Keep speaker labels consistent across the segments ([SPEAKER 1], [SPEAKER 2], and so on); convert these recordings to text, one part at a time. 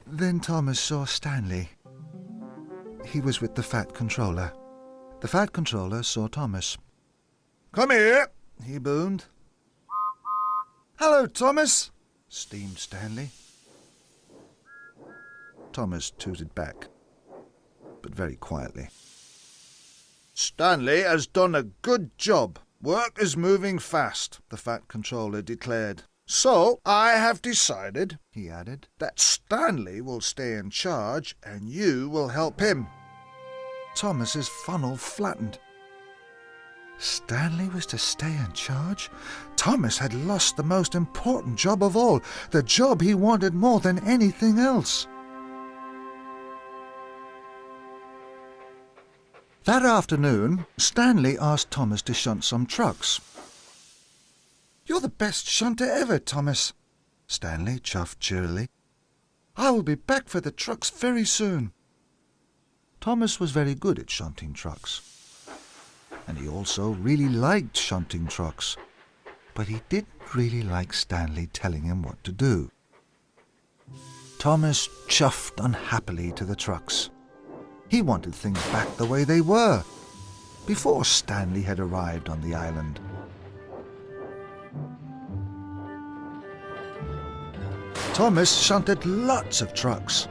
[SPEAKER 1] Then Thomas saw Stanley. He was with the Fat Controller. The Fat Controller saw Thomas. "Come here," he boomed. "Hello, Thomas," steamed Stanley. Thomas tooted back, but very quietly. "Stanley has done a good job. Work is moving fast," the Fat Controller declared. "So I have decided," he added, "that Stanley will stay in charge and you will help him." Thomas's funnel flattened. Stanley was to stay in charge? Thomas had lost the most important job of all, the job he wanted more than anything else. That afternoon, Stanley asked Thomas to shunt some trucks. "You're the best shunter ever, Thomas," Stanley chuffed cheerily. "I will be back for the trucks very soon." Thomas was very good at shunting trucks. And he also really liked shunting trucks. But he didn't really like Stanley telling him what to do. Thomas chuffed unhappily to the trucks. He wanted things back the way they were, before Stanley had arrived on the island. Thomas shunted lots of trucks.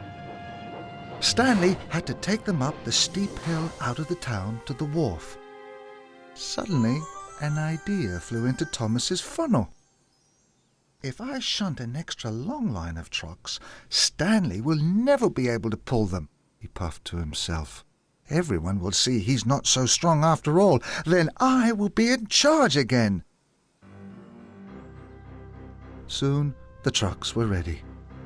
[SPEAKER 1] Stanley had to take them up the steep hill out of the town to the wharf. Suddenly, an idea flew into Thomas's funnel. "If I shunt an extra long line of trucks, Stanley will never be able to pull them," he puffed to himself. "Everyone will see he's not so strong after all. Then I will be in charge again." Soon the trucks were ready.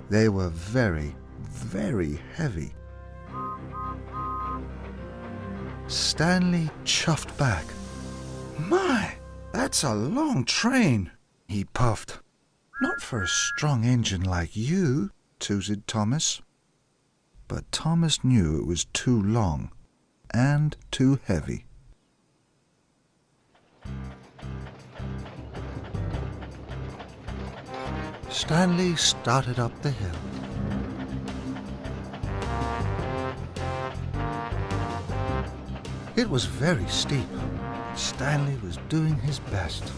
[SPEAKER 1] They were very, very heavy. Stanley chuffed back. "My, that's a long train," he puffed. "Not for a strong engine like you," tooted Thomas. But Thomas knew it was too long and too heavy. Stanley started up the hill. It was very steep. Stanley was doing his best.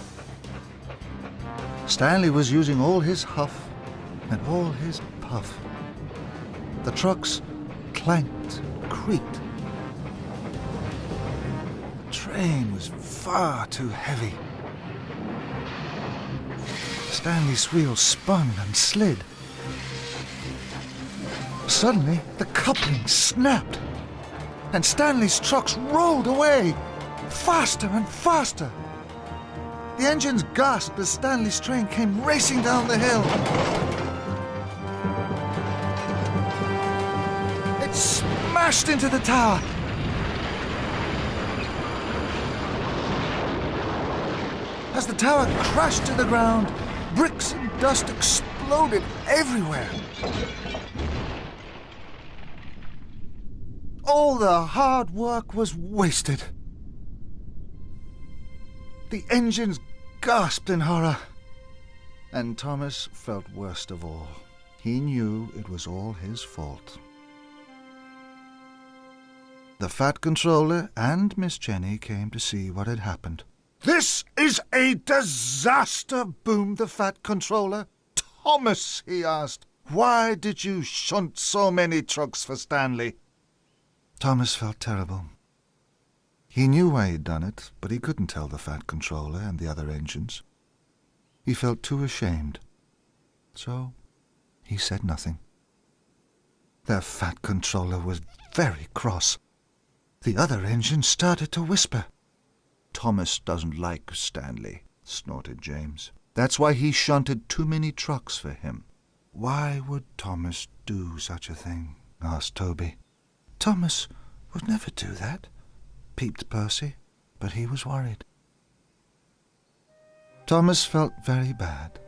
[SPEAKER 1] Stanley was using all his huff and all his puff. The trucks clanked, creaked. The train was far too heavy. Stanley's wheels spun and slid. Suddenly, the coupling snapped, and Stanley's trucks rolled away, faster and faster. The engines gasped as Stanley's train came racing down the hill. It smashed into the tower. As the tower crashed to the ground, bricks and dust exploded everywhere. All the hard work was wasted. The engines gasped in horror, and Thomas felt worst of all. He knew it was all his fault. The Fat Controller and Miss Jenny came to see what had happened. "This is a disaster," boomed the Fat Controller. "Thomas," he asked, "why did you shunt so many trucks for Stanley?" Thomas felt terrible. He knew why he'd done it, but he couldn't tell the Fat Controller and the other engines. He felt too ashamed. So he said nothing. The Fat Controller was very cross. The other engines started to whisper. "Thomas doesn't like Stanley," snorted James. "That's why he shunted too many trucks for him." "Why would Thomas do such a thing?" asked Toby. "Thomas would never do that," peeped Percy, but he was worried. Thomas felt very bad.